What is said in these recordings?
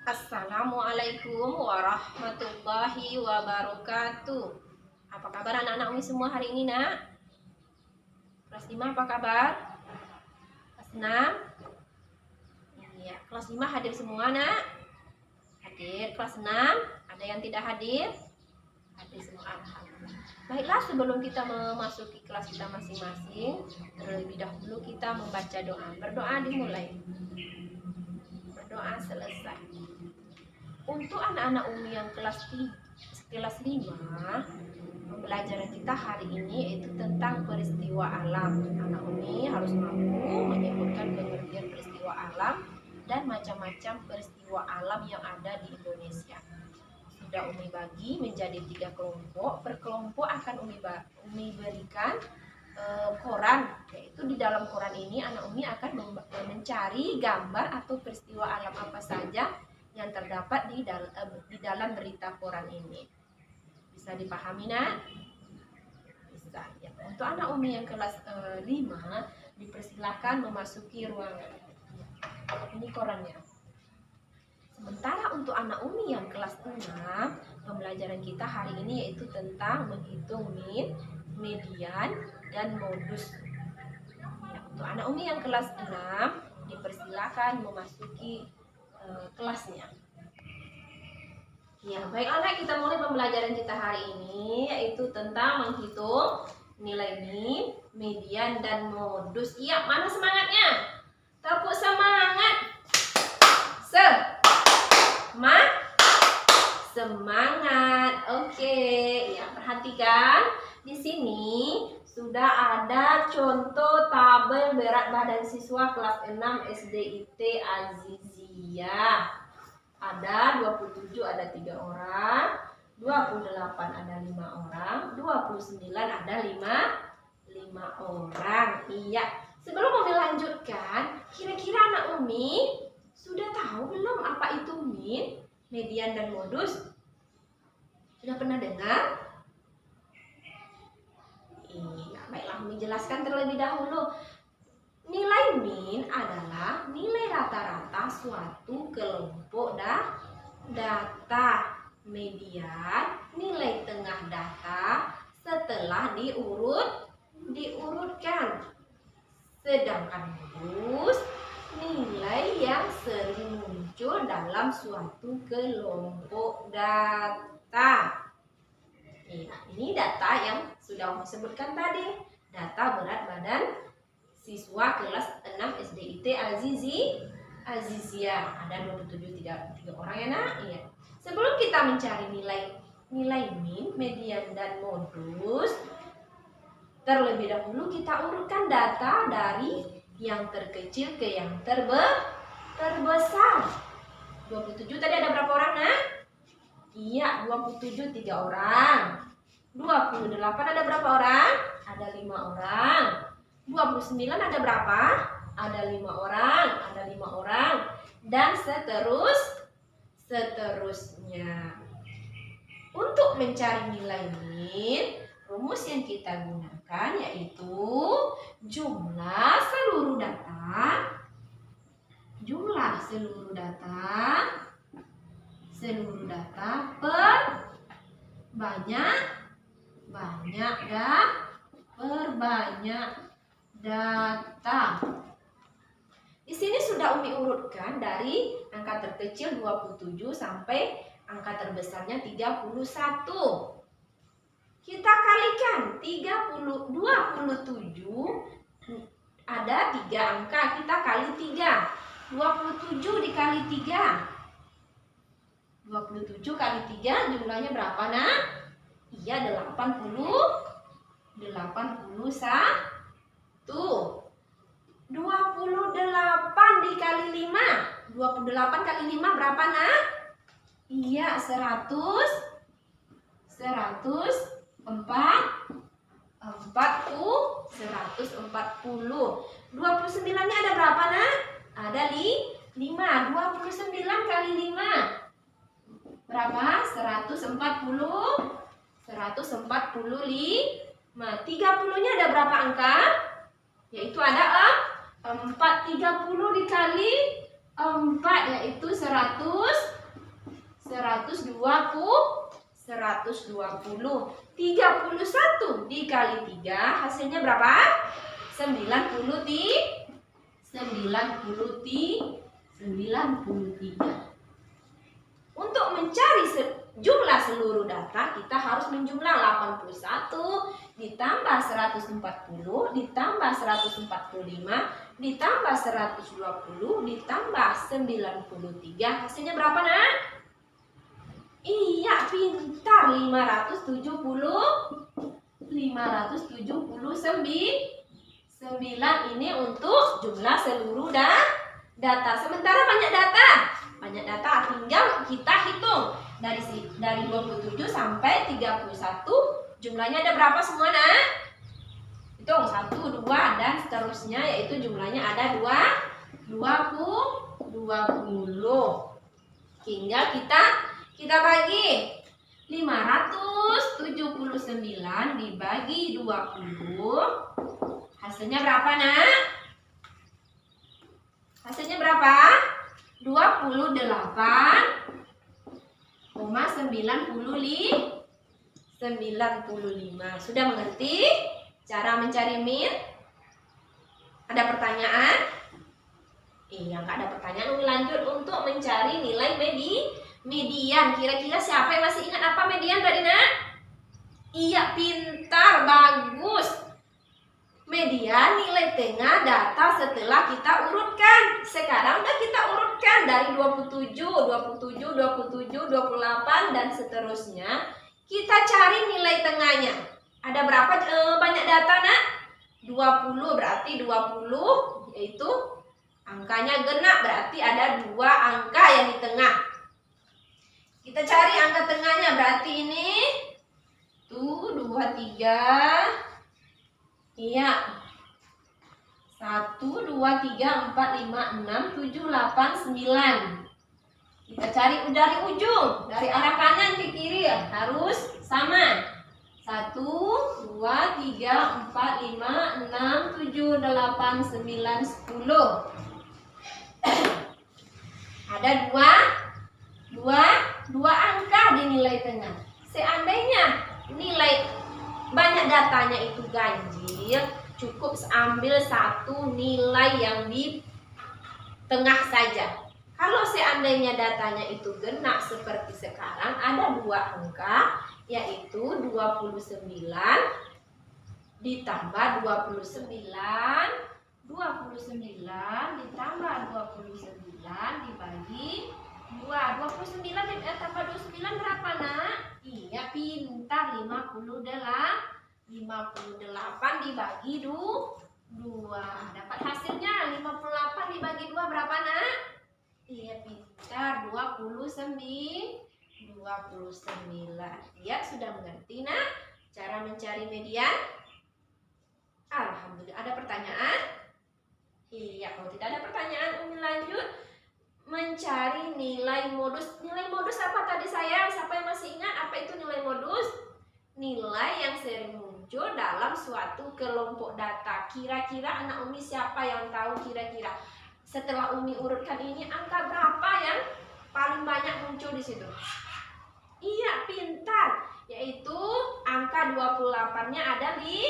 Assalamualaikum warahmatullahi wabarakatuh. Apa kabar anak-anak Umi semua hari ini, nak? Kelas 5 apa kabar? Kelas 6? Iya, kelas 5 hadir semua, nak? Hadir. Kelas 6? Ada yang tidak hadir? Hadir semua, alhamdulillah. Baiklah, sebelum kita memasuki kelas kita masing-masing, terlebih dahulu kita membaca doa. Berdoa dimulai. Berdoa selesai. Untuk anak-anak Umi yang kelas 5, pembelajaran kita hari ini yaitu tentang peristiwa alam. Anak Umi harus mampu menyebutkan pengertian peristiwa alam dan macam-macam peristiwa alam yang ada di Indonesia. Sudah Umi bagi menjadi 3 kelompok. Per kelompok akan Umi berikan koran, yaitu di dalam koran ini anak Umi akan mencari gambar atau peristiwa alam apa saja yang terdapat di dalam berita koran ini. Bisa dipahami, nak? Bisa ya. Untuk anak Umi yang kelas 5 dipersilakan memasuki ruangan. Ini korannya. Sementara untuk anak Umi yang kelas 6, pembelajaran kita hari ini yaitu tentang menghitung min, median, dan modus. Ya, untuk anak Umi yang kelas 6 dipersilakan memasuki kelasnya. Ya, baik anak, kita mulai pembelajaran kita hari ini yaitu tentang menghitung nilai min, median, dan modus. Iya, mana semangatnya? Tepuk semangat. Semangat. Oke, ya perhatikan di sini sudah ada contoh tabel berat badan siswa kelas 6 SDIT Azizia. Ada 27 ada 3 orang, 28 ada 5 orang, 29 ada 5 orang. Iya. Sebelum Umi lanjutkan, kira-kira anak Umi sudah tahu belum apa itu min, median, dan modus? Sudah pernah dengar? Iya, baiklah Umi jelaskan terlebih dahulu. Nilai min adalah nilai rata-rata suatu kelompok data. Median, nilai tengah data setelah diurutkan. Sedangkan modus, nilai yang sering muncul dalam suatu kelompok data. Ya, ini data yang sudah Umi sebutkan tadi. Data berat badan siswa kelas 6 SDIT Azizia. Ada 27 3 orang ya, nak? Iya. Sebelum kita mencari nilai min, median, dan modus, terlebih dahulu kita urutkan data dari yang terkecil ke yang terbesar. 27 tadi ada berapa orang, nak? Iya, 27 3 orang. 28 ada berapa orang? Ada 5 orang. 29 ada berapa? Ada 5 orang. Ada 5 orang. Dan seterusnya. Untuk mencari nilai min, rumus yang kita gunakan yaitu jumlah seluruh data per banyak data. Di sini sudah Umi urutkan dari angka terkecil 27 sampai angka terbesarnya 31. Kita kalikan 27 ada 3 angka, kita kali 3. 27 dikali 3. 27 kali 3 jumlahnya berapa, nak? Iya, 81. 28 dikali 5. 28 kali 5 berapa, nak? Iya, 140. 29-nya ada berapa, nak? Ada 5. 29 kali 5 berapa? 140. 30-nya ada berapa angka? Yaitu ada 4. 30 dikali 4 yaitu 140. 120. 31 dikali 3 hasilnya berapa? 93. Untuk mencari jumlah seluruh data, kita harus menjumlah 81 ditambah 140 ditambah 145 ditambah 120 ditambah 93. Hasilnya berapa, Nak? Iya, pintar. 579 ini untuk jumlah seluruh data. Sementara banyak data tinggal kita hitung dari 27 sampai 31 jumlahnya ada berapa semua, Nak? Hitung 1, 2 dan seterusnya, yaitu jumlahnya ada 20. Tinggal kita bagi 579 dibagi 20. Hasilnya berapa, Nak? Hasilnya berapa? 28,95. Sudah mengerti cara mencari min? Ada pertanyaan? Iya, nggak ada pertanyaan. Lanjut untuk mencari nilai median. Kira-kira siapa yang masih ingat apa median tadi, Nak? Iya, pintar, bagus. Median nilai tengah data setelah kita urutkan. Sekarang udah kita urutkan dari 27, 28 dan seterusnya. Kita cari nilai tengahnya. Ada berapa banyak data, Nak? 20, berarti 20 yaitu angkanya genap, berarti ada 2 angka yang di tengah. Kita cari angka tengahnya, berarti ini tuh 2, 3. Iya. 1, 2, 3, 4, 5, 6, 7, 8, 9. Kita cari dari ujung, dari arah kanan ke kiri harus sama. 1, 2, 3, 4, 5, 6, 7, 8, 9, 10. Ada dua angka di nilai tengah. Seandainya nilai banyak datanya itu ganjil, cukup ambil satu nilai yang di tengah saja. Kalau seandainya datanya itu genap seperti sekarang, ada 2 angka, yaitu 29 ditambah 29 ditambah 29 dibagi 2. 29 tambah 29 berapa, Nak? Iya, pintar. 58 dibagi 2. Dapat hasilnya 58 dibagi 2 berapa, Nak? Iya, pintar. 29. Ya, sudah mengerti, Nak, cara mencari median? Alhamdulillah. Ada pertanyaan? Iya, kalau tidak ada pertanyaan, Umi lanjut mencari nilai modus. Nilai modus apa tadi sayang? Siapa yang masih ingat apa itu nilai modus? Nilai yang sering muncul dalam suatu kelompok data. Kira-kira anak Umi siapa yang tahu kira-kira? Setelah Umi urutkan ini, angka berapa yang paling banyak muncul di situ? Iya, pintar. Yaitu angka 28-nya ada di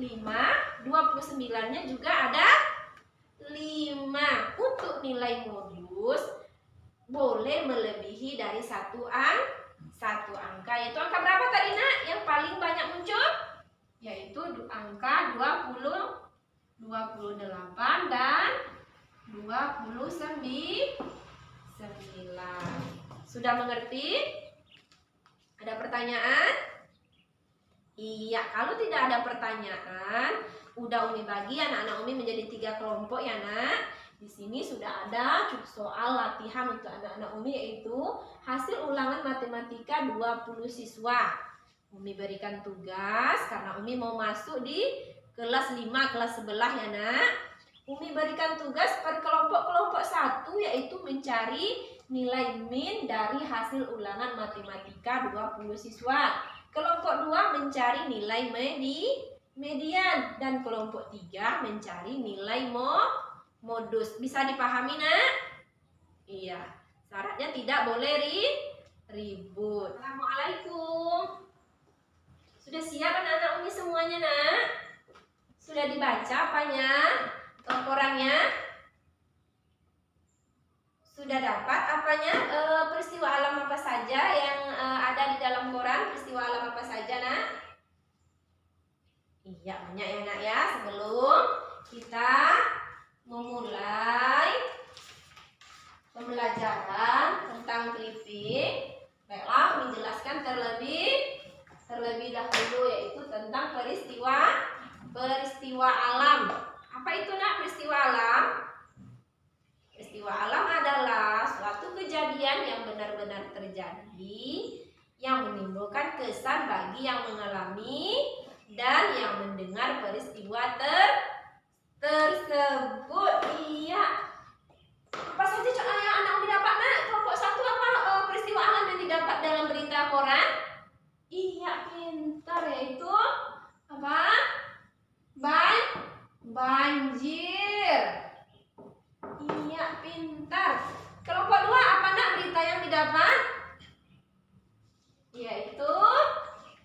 5, 29-nya juga ada 5. Untuk nilai modus boleh melebihi dari satu angka. Yaitu angka berapa tadi, Nak? Yang paling banyak muncul? Yaitu angka 28 dan 29. Sudah mengerti? Ada pertanyaan? Iya, kalau tidak ada pertanyaan, udah Umi bagi anak-anak Umi menjadi 3 kelompok ya, Nak. Di sini sudah ada soal latihan untuk anak-anak Umi, yaitu hasil ulangan matematika 20 siswa. Umi berikan tugas karena Umi mau masuk di kelas 5, kelas sebelah ya, Nak. Umi berikan tugas per kelompok 1, yaitu mencari nilai min dari hasil ulangan matematika 20 siswa. Kelompok 2 mencari nilai median dan kelompok 3 mencari nilai modus. Bisa dipahami, Nak? Iya. Syaratnya tidak boleh ribut. Assalamualaikum. Sudah siap anak-anak Umi semuanya, nak? Sudah dibaca apanya? Korannya? Sudah dapat apanya? Peristiwa alam apa saja yang ada di dalam koran? Peristiwa alam apa saja, nak? Iya, banyak ya, nak ya. Sebelum kita memulai pembelajaran tentang clipping, baiklah menjelaskan terlebih dahulu, yaitu tentang peristiwa alam. Apa itu, nak, peristiwa alam? Peristiwa alam adalah suatu kejadian yang benar-benar terjadi yang menimbulkan kesan bagi yang mengalami dan yang mendengar peristiwa tersebut. Iya. Apa saja yang anak Umi dapat, nak? Kelompok 1 apa peristiwa alam yang didapat dalam berita koran? Iya, pintar, yaitu apa? Banjir. Iya, pintar. Kelompok 2 apa, nak, berita yang didapat? Yaitu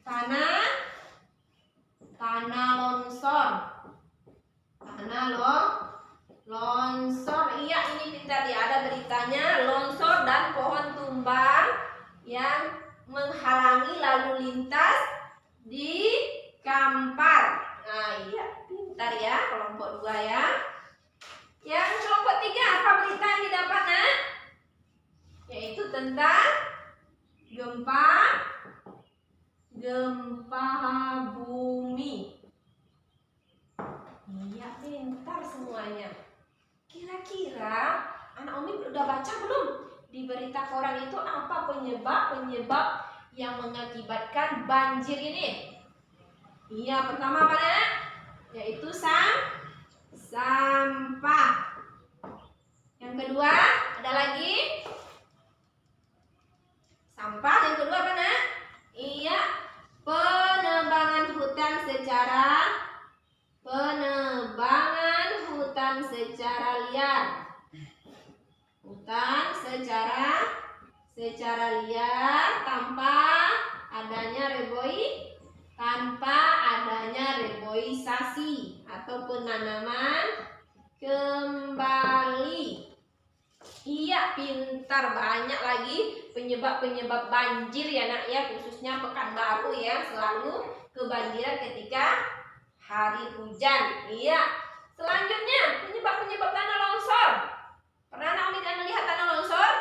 tanah longsor. Longsor. Iya, ini pintar ya. Ada beritanya, longsor dan pohon tumbang yang menghalangi lalu lintas di Kampar. Nah, iya, pintar ya, kelompok 2 ya. Yang kelompok 3 apa berita yang didapat, nak? Yaitu tentang gempa bumi. Iya, pintar semuanya. Kira-kira anak Umi udah baca belum? Di berita koran itu apa penyebab yang mengakibatkan banjir ini? Iya, pertama apa, nak? Yaitu sampah. Yang kedua, ada lagi? Sampah. Yang kedua apa, nak? Iya, penebangan hutan secara liar. Hutan secara liar tanpa adanya reboisasi atau penanaman kembali. Iya, pintar. Banyak lagi penyebab banjir ya, nak ya, khususnya Pekanbaru ya, selalu kebanjiran ketika hari hujan. Iya. Selanjutnya, penyebab tanah longsor. Pernah anak Umi lihat tanah longsor?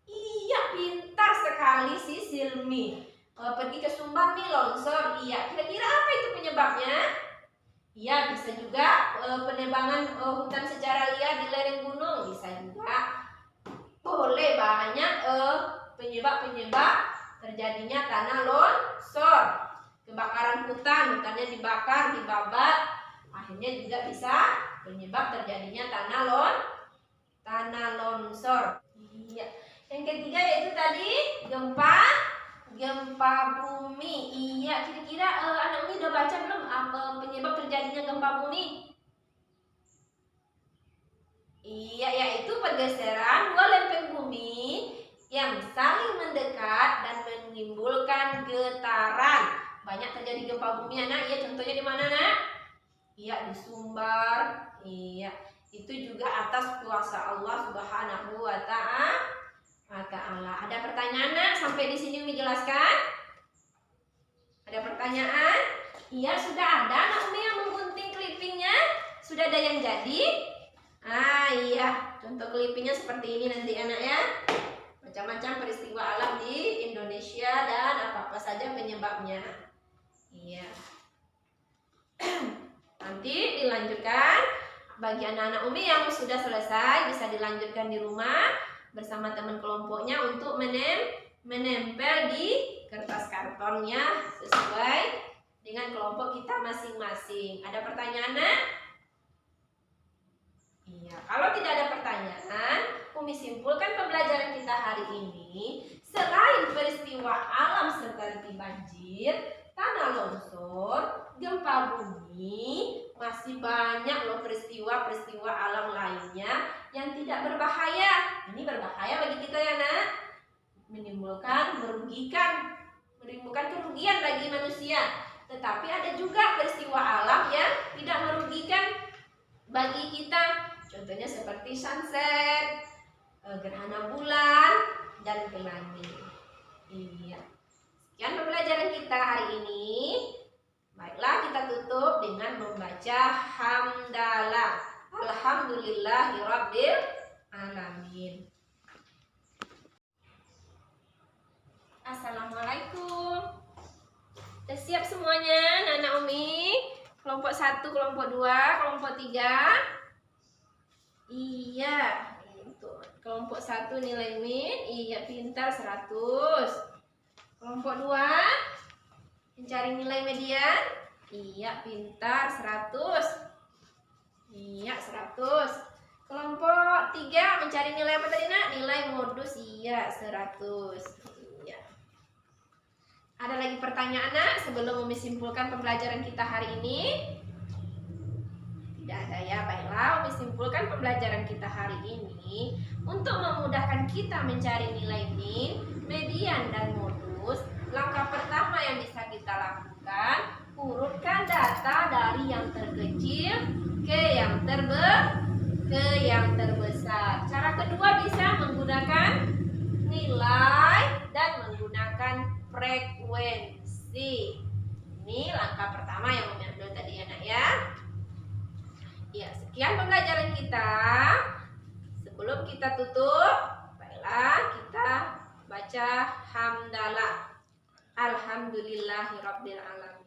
Iya, pintar sekali si Silmi. Pergi ke Sumbar nih, longsor. Iya, kira-kira apa itu penyebabnya? Iya, bisa juga penebangan hutan secara liar di lereng gunung. Bisa juga. Boleh, banyak penyebab terjadinya tanah longsor. Kebakaran hutannya dibakar, dibabat, akhirnya juga bisa penyebab terjadinya tanah longsor. Iya. Yang ketiga yaitu tadi gempa bumi. Iya, kira-kira anak Umi udah baca belum apa penyebab terjadinya gempa bumi? Iya, yaitu pergeseran dua lempeng bumi yang saling mendekat dan menimbulkan getaran. Banyak terjadi gempa bumi, anak. Iya, contohnya di mana, nak? Iya, di Sumbar. Iya, itu juga atas kuasa Allah Subhanahu wa Ta'ala. Ada pertanyaan, nak? Sampai di sini Umi jelaskan? Ada pertanyaan? Iya, sudah ada anak Umi yang menggunting clippingnya? Sudah ada yang jadi? Iya, contoh clippingnya seperti ini nanti, anak ya. Macam-macam peristiwa alam di Indonesia dan apa-apa saja penyebabnya. Iya. Nanti dilanjutkan bagi anak-anak Umi yang sudah selesai, bisa dilanjutkan di rumah bersama teman kelompoknya untuk menempel di kertas kartonnya sesuai dengan kelompok kita masing-masing. Ada pertanyaan, nak? Iya, kalau tidak ada pertanyaan, Umi simpulkan pembelajaran kita hari ini. Selain peristiwa alam seperti banjir, tanah longsor, gempa bumi, masih banyak loh peristiwa-peristiwa alam lainnya yang tidak berbahaya. Ini berbahaya bagi kita ya, nak. Menimbulkan menimbulkan kerugian bagi manusia. Tetapi ada juga peristiwa alam yang tidak merugikan bagi kita. Contohnya seperti sunset, gerhana bulan, dan geladi. Iya. Sekian pembelajaran kita hari ini. Baiklah, kita tutup dengan membaca hamdalah. Alhamdulillahirabbil alamin. Assalamualaikum. Sudah siap semuanya, anak Umi? Kelompok 1, kelompok 2, kelompok 3. Iya, itu. Kelompok 1 nilai min, iya pintar 100. Kelompok 2 mencari nilai median, iya pintar 100. Iya 100. Kelompok 3 mencari nilai apa tadi nak? Nilai modus, iya 100. Iya. Ada lagi pertanyaan nak sebelum Umi simpulkan pembelajaran kita hari ini? Tidak ada ya. Baiklah, Umi simpulkan pembelajaran kita hari ini. Untuk memudahkan kita mencari nilai min, median, dan modus, langkah pertama yang bisa kita lakukan, urutkan data dari yang terkecil ke yang terbesar. Cara kedua bisa menggunakan nilai dan menggunakan frekuensi. Ini langkah pertama yang Umi ambil tadi ya nak ya. Ya, sekian pembelajaran kita. Sebelum kita tutup, baiklah kita baca hamdalah. Alhamdulillahirabbil alamin.